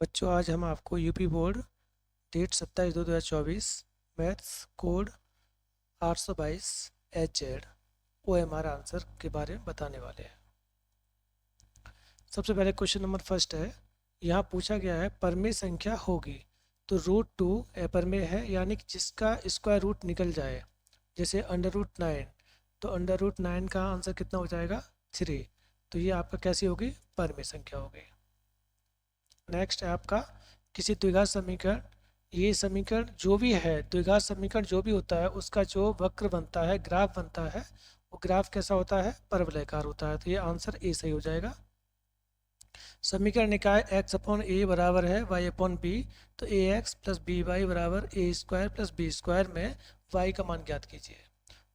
बच्चों आज हम आपको UP board date 27/2/2024 maths code 822 HZ OMR answer के बारे में बताने वाले हैं। सबसे पहले क्वेश्चन नंबर फर्स्ट है। यहाँ पूछा गया है परमेय संख्या होगी तो √2 परमेय है यानी कि जिसका स्क्वायर रूट निकल जाए, जैसे √9, तो √9 का आंसर कितना हो जाएगा 3। तो ये आपका कैसी होगी परमेय संख्या होगी। नेक्स्ट है आपका किसी द्विघात समीकरण, ये समीकरण जो भी है द्विघात समीकरण जो भी होता है उसका जो वक्र बनता है ग्राफ बनता है वो ग्राफ कैसा होता है परवलयाकार होता है। तो ये आंसर ए सही हो जाएगा। समीकरण निकाय x अपॉन ए बराबर है y अपॉन बी, तो ए एक्स प्लस बी वाई बराबर ए स्क्वायर प्लस बी स्क्वायर में y का मान ज्ञात कीजिए।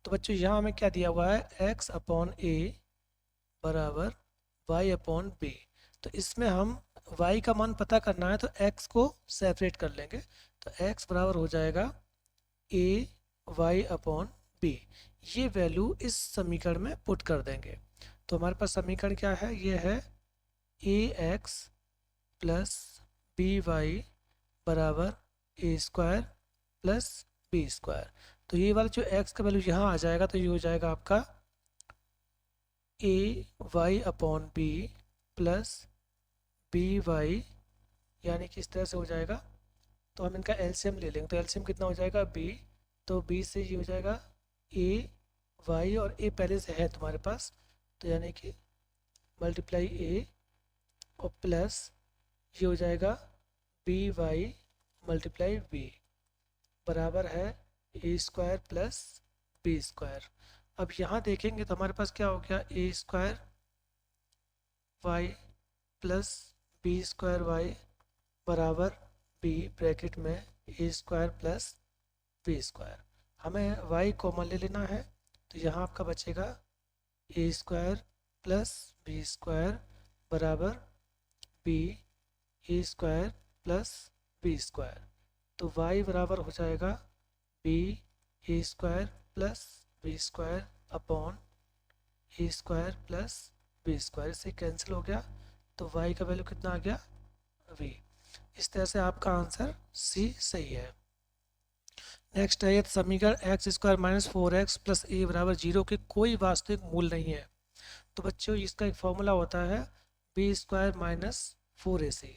तो बच्चों यहाँ हमें क्या दिया हुआ है x अपॉन ए बराबर y अपॉन बी, तो इसमें हम y का मान पता करना है तो x को सेपरेट कर लेंगे, तो x बराबर हो जाएगा a y अपॉन बी। ये वैल्यू इस समीकरण में पुट कर देंगे तो हमारे पास समीकरण क्या है, ये है ए एक्स प्लस बी वाई बराबर ए स्क्वायर प्लस बी स्क्वायर। तो ये वाला जो x का वैल्यू यहाँ आ जाएगा तो ये हो जाएगा आपका A Y upon B plus B Y, यानी कि इस तरह से हो जाएगा। तो हम इनका एलसीएम ले लेंगे तो एलसीएम कितना हो जाएगा b, तो b से ये हो जाएगा ए वाई और a पहले से है तुम्हारे पास, तो यानी कि मल्टीप्लाई a और प्लस ये हो जाएगा बी वाई मल्टीप्लाई बी बराबर है A square plus B square. अब यहाँ देखेंगे तो हमारे पास क्या हो गया A square Y plus B square Y बराबर बी ब्रैकेट में A square plus B square. हमें y कॉमन ले लेना है तो यहाँ आपका बचेगा A square plus B square बराबर B A square plus B square. तो y बराबर हो जाएगा B A square plus B square upon A square plus B square, से कैंसिल हो गया तो y का वैल्यू कितना आ गया v। इस तरह से आपका आंसर सी सही है। नेक्स्ट है यदि समीकरण X square minus 4x plus A बराबर 0 के कोई वास्तविक मूल नहीं है, तो बच्चों इसका एक फॉर्मूला होता है बी स्क्वायर माइनस 4ac,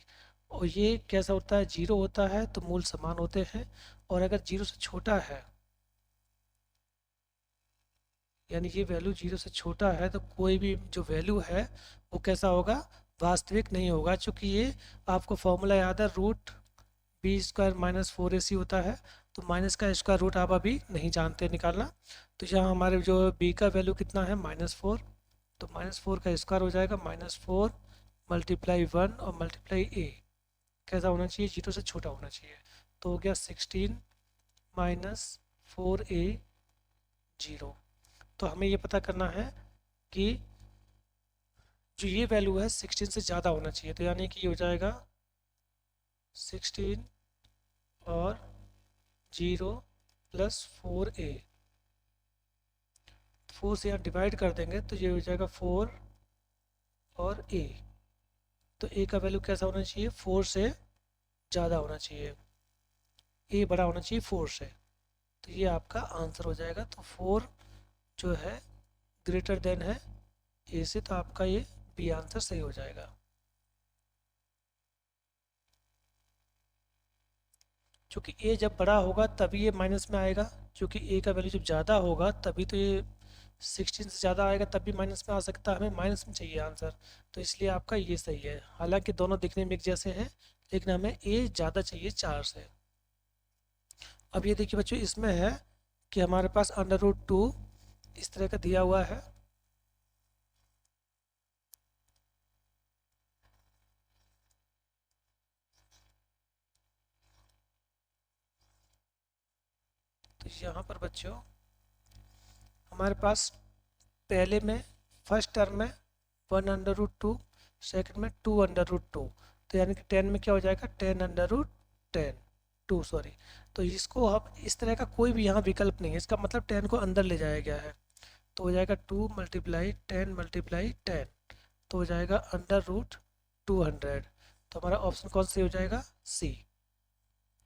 और ये कैसा होता है 0 होता है तो मूल समान होते हैं, और अगर 0 से छोटा है यानी ये वैल्यू 0 से छोटा है तो कोई भी जो वैल्यू है वो कैसा होगा वास्तविक नहीं होगा। चूँकि ये आपको फॉर्मूला याद है root B square minus 4ac होता है, तो माइनस का स्क्वायर रूट आप अभी नहीं जानते निकालना। तो यहाँ हमारे जो b का वैल्यू कितना है -4, तो -4 का स्क्वायर हो जाएगा -4 मल्टीप्लाई 1 और मल्टीप्लाई a कैसा होना चाहिए 0 से छोटा होना चाहिए, तो हो गया 16 माइनस 4a 0। तो हमें ये पता करना है कि जो ये वैल्यू है 16 से ज़्यादा होना चाहिए, तो यानी कि ये हो जाएगा 16 और 0 प्लस 4a, 4 से यहाँ डिवाइड कर देंगे तो ये हो जाएगा 4 और a, तो a का वैल्यू कैसा होना चाहिए 4 से ज़्यादा होना चाहिए, a बड़ा होना चाहिए 4 से, तो ये आपका आंसर हो जाएगा। तो 4 जो है ग्रेटर देन है a से, तो आपका ये बी आंसर सही हो जाएगा। क्योंकि a जब बड़ा होगा तभी ये माइनस में आएगा, क्योंकि a का वैल्यू जब ज़्यादा होगा तभी तो ये 16 से ज़्यादा आएगा, तब भी माइनस में आ सकता है, हमें माइनस में चाहिए आंसर, तो इसलिए आपका ये सही है। हालांकि दोनों दिखने में एक जैसे हैं लेकिन हमें a ज़्यादा चाहिए 4 से। अब ये देखिए बच्चों इसमें है कि हमारे पास √2 इस तरह का दिया हुआ है, तो यहाँ पर बच्चों हमारे पास पहले में फर्स्ट टर्म में 1√2, सेकंड में 2√2, तो यानी कि 10 में क्या हो जाएगा 10√10 2 सॉरी। तो इसको हम इस तरह का कोई भी यहाँ विकल्प नहीं है, इसका मतलब 10 को अंदर ले जाया गया है, तो हो जाएगा 2 मल्टीप्लाई 10 मल्टीप्लाई 10, तो हो जाएगा √200। तो हमारा ऑप्शन कौन सी हो जाएगा, सी।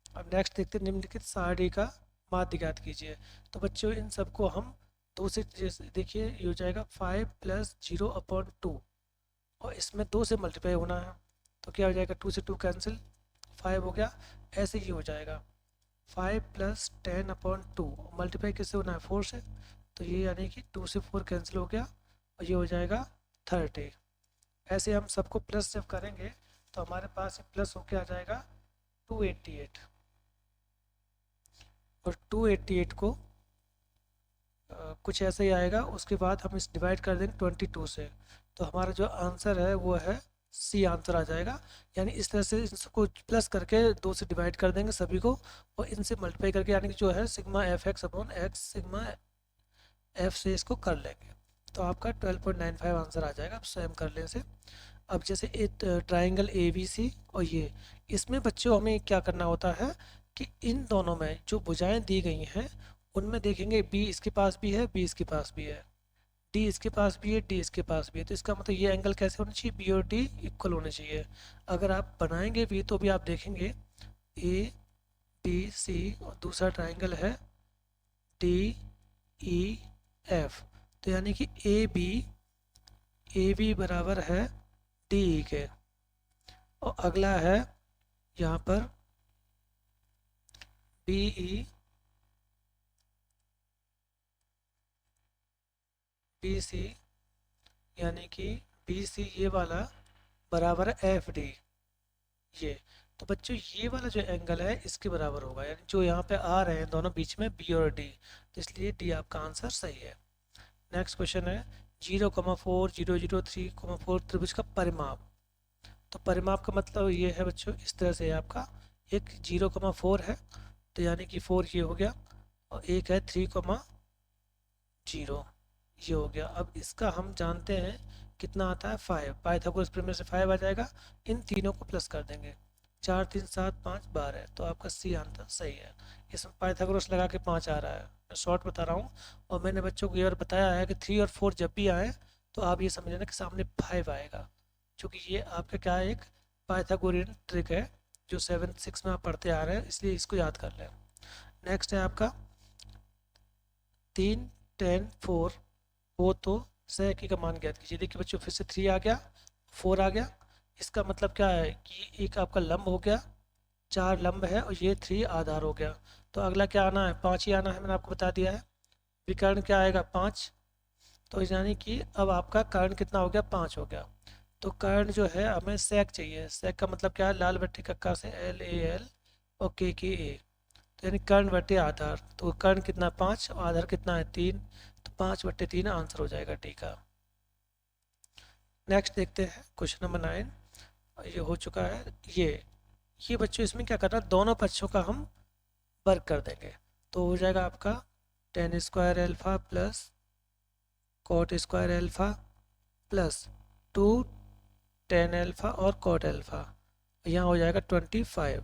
अब नेक्स्ट देखते हैं, निम्नलिखित सारणी का माध्य ज्ञात कीजिए। तो बच्चों इन सबको हम दो से, जैसे देखिए ये हो जाएगा 5 + 0/2, और इसमें 2 से मल्टीप्लाई होना है, तो क्या हो जाएगा, 2 से 2 कैंसिल, 5 हो गया। ऐसे ही हो जाएगा 5 + 10/2, मल्टीप्लाई किससे होना है, 4 से, तो ये यानी कि 2 से 4 कैंसिल हो गया, और ये हो जाएगा 30। ऐसे हम सबको प्लस जब करेंगे तो हमारे पास ये प्लस होके आ जाएगा 288, और 288 को कुछ ऐसे ही आएगा। उसके बाद हम इस डिवाइड कर देंगे 22 से, तो हमारा जो आंसर है वो है सी आंसर आ जाएगा। यानी इस तरह से इसको प्लस करके 2 से डिवाइड कर देंगे सभी को, और इनसे मल्टीप्लाई करके, यानी कि जो है sigma F x upon x sigma F से इसको कर लेंगे, तो आपका 12.95 आंसर आ जाएगा। आप स्वयं कर लें इसे। अब जैसे एक ट्राइंगल ए बी सी और ये, इसमें बच्चों हमें क्या करना होता है कि इन दोनों में जो भुजाएं दी गई हैं उनमें देखेंगे बी इसके पास भी है, बी इसके पास भी है, डी इसके पास भी है, डी इसके पास भी है, तो इसका मतलब ये एंगल कैसे होना चाहिए, बी और डी इक्वल होने चाहिए। अगर आप बनाएंगे भी तो भी आप देखेंगे ए बी सी और दूसरा ट्राइंगल है डी ई एफ, तो यानी कि ए बी बराबर है डी ई के, और अगला है यहाँ पर बी ई बी सी, यानी कि बी सी ये वाला बराबर है एफ डी, ये। तो बच्चों ये वाला जो एंगल है इसके बराबर होगा, यानी जो यहाँ पे आ रहे हैं दोनों बीच में बी और डी, तो इसलिए डी आपका आंसर सही है। नेक्स्ट क्वेश्चन है 0,4 0 0 3,4 त्रिभुज का परिमाप। तो परिमाप का मतलब ये है बच्चों, इस तरह से है आपका, एक 0,4 है, तो यानी कि 4 ये हो गया, और एक है 3,0 ये हो गया। अब इसका हम जानते हैं कितना आता है, 5, पाइथागोरस प्रमेय से 5 आ जाएगा। इन तीनों को प्लस कर देंगे, 4 3 7 5 12, तो आपका सी आंसर सही है। इसमें पाइथागोरस लगा के 5 आ रहा है, मैं शॉर्ट बता रहा हूँ। और मैंने बच्चों को ये और बताया है कि 3 और 4 जब भी आए तो आप ये समझ लेना कि सामने 5 आएगा, क्योंकि ये आपका क्या है, एक पाइथागोरियन ट्रिक है जो 7th 6 में आप पढ़ते आ रहे हैं, इसलिए इसको याद कर लें। नेक्स्ट है आपका 3 10 4, वो तो सह का मान ज्ञात कीजिए। देखिए बच्चों फिर से 3 आ गया, 4 आ गया, इसका मतलब क्या है कि एक आपका लंब हो गया, 4 लंब है, और ये 3 आधार हो गया। तो अगला क्या आना है, 5 ही आना है, मैंने आपको बता दिया है। विकर्ण क्या आएगा, 5, तो यानी कि अब आपका कर्ण कितना हो गया, 5 हो गया। तो कर्ण जो है हमें सेक चाहिए, सेक का मतलब क्या है, लाल बट्टी कक्का से एल ए एल और के ए, तो यानी कर्ण बटे आधार, तो कर्ण कितना 5 और आधार कितना है 3, तो 5/3 आंसर हो जाएगा डी का। नेक्स्ट देखते हैं क्वेश्चन नंबर 9, ये हो चुका है। ये बच्चों इसमें क्या करना है, दोनों पक्षों का हम वर्ग कर देंगे, तो हो जाएगा आपका tan² alpha plus cot² alpha plus 2 tan alpha और cot अल्फा, यहाँ हो जाएगा 25।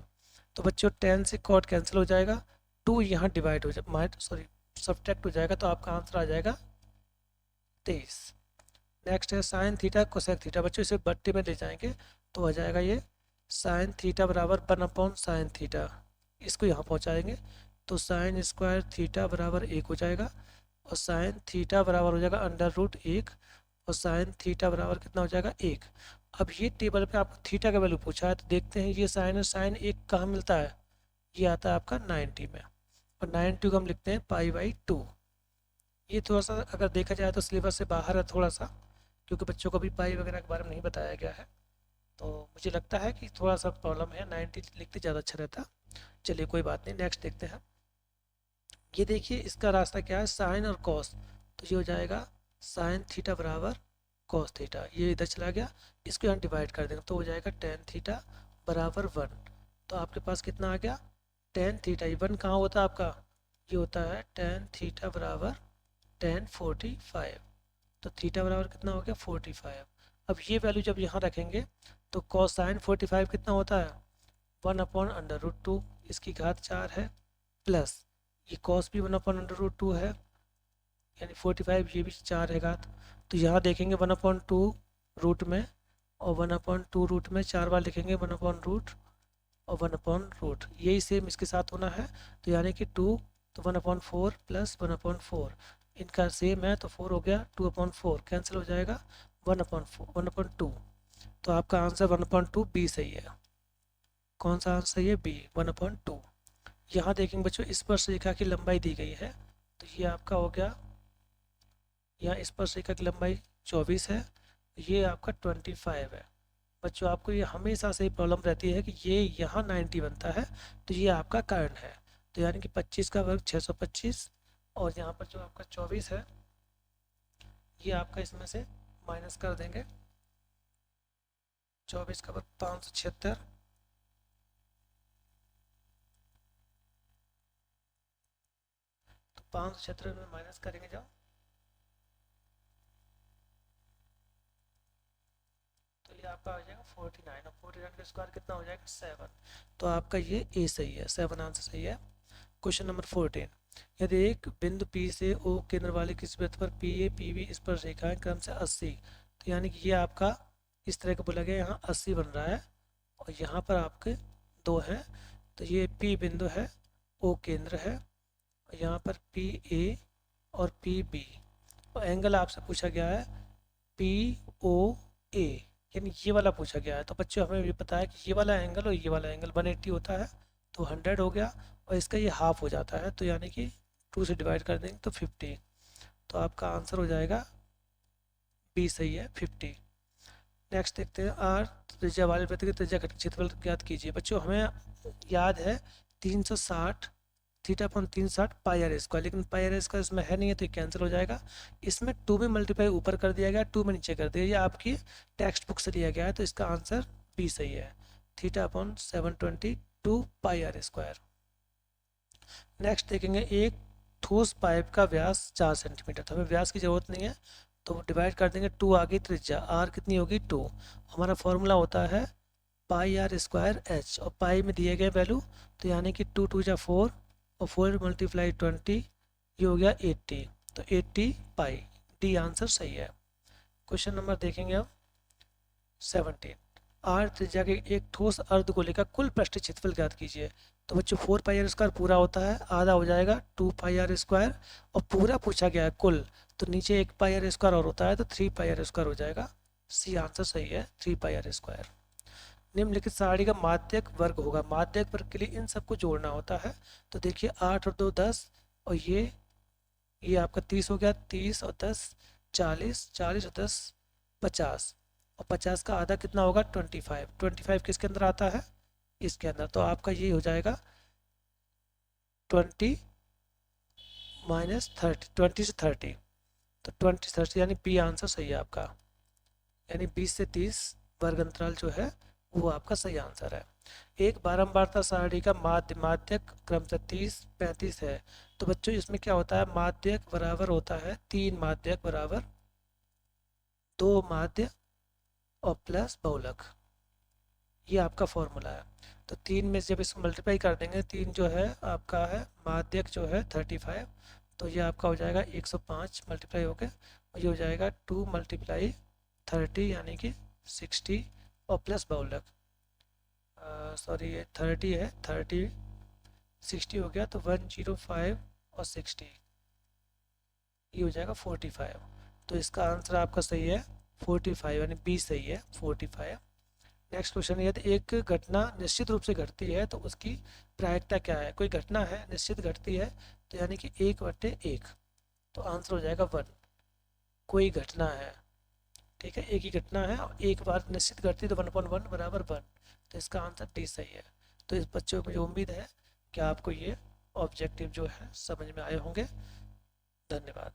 तो बच्चों tan से cot कैंसिल हो जाएगा, 2 यहाँ डिवाइड हो जाए, सब्ट्रैक्ट हो जाएगा, तो आपका आंसर आ जाएगा 23। नेक्स्ट है साइन थीटा कोसेक थीटा। बच्चों इसे बट्टे में ले जाएंगे तो हो जाएगा ये साइन थीटा बराबर 1/साइन थीटा, इसको यहाँ पहुँचाएंगे तो sin² थीटा बराबर 1 हो जाएगा, और साइन थीटा बराबर हो जाएगा √1, और साइन थीटा बराबर कितना हो जाएगा 1। अब ये टेबल पे आपको थीटा का वैल्यू पूछा है, तो देखते हैं ये साइन और साइन 1 कहाँ मिलता है, ये आता है आपका 90 में, और 90 को हम लिखते हैं π/2। ये थोड़ा सा अगर देखा जाए तो सिलेबस से बाहर है थोड़ा सा, क्योंकि बच्चों को भी पाई वगैरह के बारे में नहीं बताया गया है, तो मुझे लगता है कि थोड़ा सा प्रॉब्लम है, 90 लिखते ज़्यादा अच्छा रहता। चलिए कोई बात नहीं, नेक्स्ट देखते हैं। ये देखिए इसका रास्ता क्या है, साइन और कॉस, तो ये हो जाएगा साइन थीटा बराबर कॉस थीटा, ये इधर चला गया, इसको यहाँ डिवाइड कर देंगे तो हो जाएगा tan थीटा बराबर 1। तो आपके पास कितना आ गया, tan थीटा, 1 कहाँ होता है आपका, ये होता है tan थीटा बराबर tan 45, तो थीटा बराबर कितना हो गया 45। अब ये वैल्यू जब यहाँ रखेंगे तो कोसाइन 45 कितना होता है 1/√2, इसकी घात 4 है, प्लस ये कॉस भी 1/√2 है, यानी 45 ये भी 4 है घात। तो यहाँ देखेंगे 1/2 रूट में और 1/2 रूट में 4 बार लिखेंगे 1/रूट और 1/रूट, यही सेम इसके साथ होना है। तो यानी कि 2, तो 1/4 प्लस 1/4 इनका सेम है, तो 4 हो गया, 2/4 कैंसिल हो जाएगा, 1/2। तो आपका आंसर 1/2 बी सही है। कौन सा आंसर है? बी, 1/2। यहाँ देखेंगे बच्चों, स्पर्शरेखा की लंबाई दी गई है, तो ये आपका हो गया, यहाँ स्पर्शरेखा की लंबाई 24 है, ये आपका 25 है। बच्चों आपको ये हमेशा से प्रॉब्लम रहती है कि ये यहाँ 90 बनता है, तो ये आपका कारण है। तो यानी कि 25 का वर्ग 625, और यहाँ पर जो आपका 24 है ये आपका इसमें से माइनस कर देंगे, 24 का वर्ग 576, तो 576 में माइनस करेंगे जाओ, तो ये आपका आ जाएगा 49, और 49 का स्क्वायर कितना हो जाएगा? 7। तो आपका ये ए सही है, 7 आंसर सही है। क्वेश्चन नंबर 14, यदि एक बिंदु P से O केंद्र वाले किसी वृत्त पर PA PB इस पर रेखाएं क्रम से 80, तो यानी कि ये आपका इस तरह का बोला गया, यहाँ 80 बन रहा है, और यहाँ पर आपके 2 हैं, तो ये P बिंदु है, O केंद्र है, और यहाँ पर PA और PB, और एंगल आपसे पूछा गया है POA, यानी ये वाला पूछा गया है। तो बच्चों हमें ये पता है कि ये वाला एंगल और ये वाला एंगल 180 होता है, तो 100 हो गया, और इसका ये हाफ हो जाता है, तो यानी कि 2 से डिवाइड कर देंगे तो 50। तो आपका आंसर हो जाएगा बी सही है, 50। नेक्स्ट देखते हैं, आर त्रिज्या वाले वृत्त की त्रिज्या घटक क्षेत्रफल ज्ञात कीजिए। बच्चों हमें याद है 360 theta upon 360 pi r square, लेकिन पाई आर स्क्वायर इसमें है नहीं है, तो ये कैंसिल हो जाएगा। इसमें 2 में मल्टीप्लाई ऊपर कर दिया गया, 2 में नीचे कर दिया, ये आपकी टेक्स्ट बुक से लिया गया है, तो इसका आंसर बी सही है, theta upon 722 pi r square. Next देखेंगे, एक ठोस पाइप का व्यास 4 सेंटीमीटर, तो हमें व्यास की जरूरत नहीं है, तो डिवाइड कर देंगे, 2 आगे त्रिज्या, आर कितनी होगी 2, हमारा फॉर्मूला होता है पाई आर स्क्वायर एच, और पाई में दिए गए वैल्यू, तो यानी कि 2 2 जा 4, और 4 मल्टीप्लाई 20, ये हो गया 80, तो 80 पाई, डी आंसर सही है। क्वेश्चन नंबर देखेंगे अब 17, आर त्रिज्या के एक ठोस अर्धगोले का कुल पृष्ठीय क्षेत्रफल ज्ञात कीजिए। तो बच्चों 4 पाई आर स्क्वायर पूरा होता है, आधा हो जाएगा 2 पाई आर स्क्वायर, और पूरा पूछा गया है कुल, तो नीचे 1 पाई आर स्क्वायर और होता है, तो 3 पाई आर स्क्वायर हो जाएगा, सी आंसर सही है, 3 पाई आर स्क्वायर। निम्नलिखित सारणी का माध्यक वर्ग होगा, माध्यक वर्ग के लिए इन सबको जोड़ना होता है, तो देखिए 8 और 2 10, और ये आपका 30 हो गया, 30 और 10 40, 40 और 10 50, और 50 का आधा कितना होगा? 25, 25 किसके अंदर आता है? इसके अंदर, तो आपका ये हो जाएगा 20 माइनस 30, 20 से 30, तो 20 30 यानी बी आंसर सही है आपका, यानी 20 से 30 वर्ग अंतराल जो है वो आपका सही आंसर है। एक बारंबारता सारणी का माध्यक क्रमशः 30 35 है, तो बच्चों इसमें क्या होता है? माध्यक बराबर होता है 3 माध्यक बराबर 2 माध्य और प्लस बहुलक, ये आपका फॉर्मूला है। तो 3 में से जब इसको मल्टीप्लाई कर देंगे, 3 जो है आपका है माध्यक जो है 35, तो ये आपका हो जाएगा 105 मल्टीप्लाई हो गया, और ये हो जाएगा 2 मल्टीप्लाई 30 यानी कि 60, और प्लस बहुलक, सॉरी ये 30 है, 30 60 हो गया, तो 105 और 60, ये हो जाएगा 45। तो इसका आंसर आपका सही है 45, यानी बी सही है 45। नेक्स्ट क्वेश्चन, यदि एक घटना निश्चित रूप से घटती है तो उसकी प्रायिकता क्या है? कोई घटना है निश्चित घटती है, तो यानी कि 1/1, तो आंसर हो जाएगा 1। कोई घटना है, ठीक है, एक ही घटना है, एक बार निश्चित घटती, तो 1/1 बराबर 1, तो इसका आंसर डी सही है। तो इस बच्चों को मुझे उम्मीद है कि आपको ये ऑब्जेक्टिव जो है समझ में आए होंगे। धन्यवाद।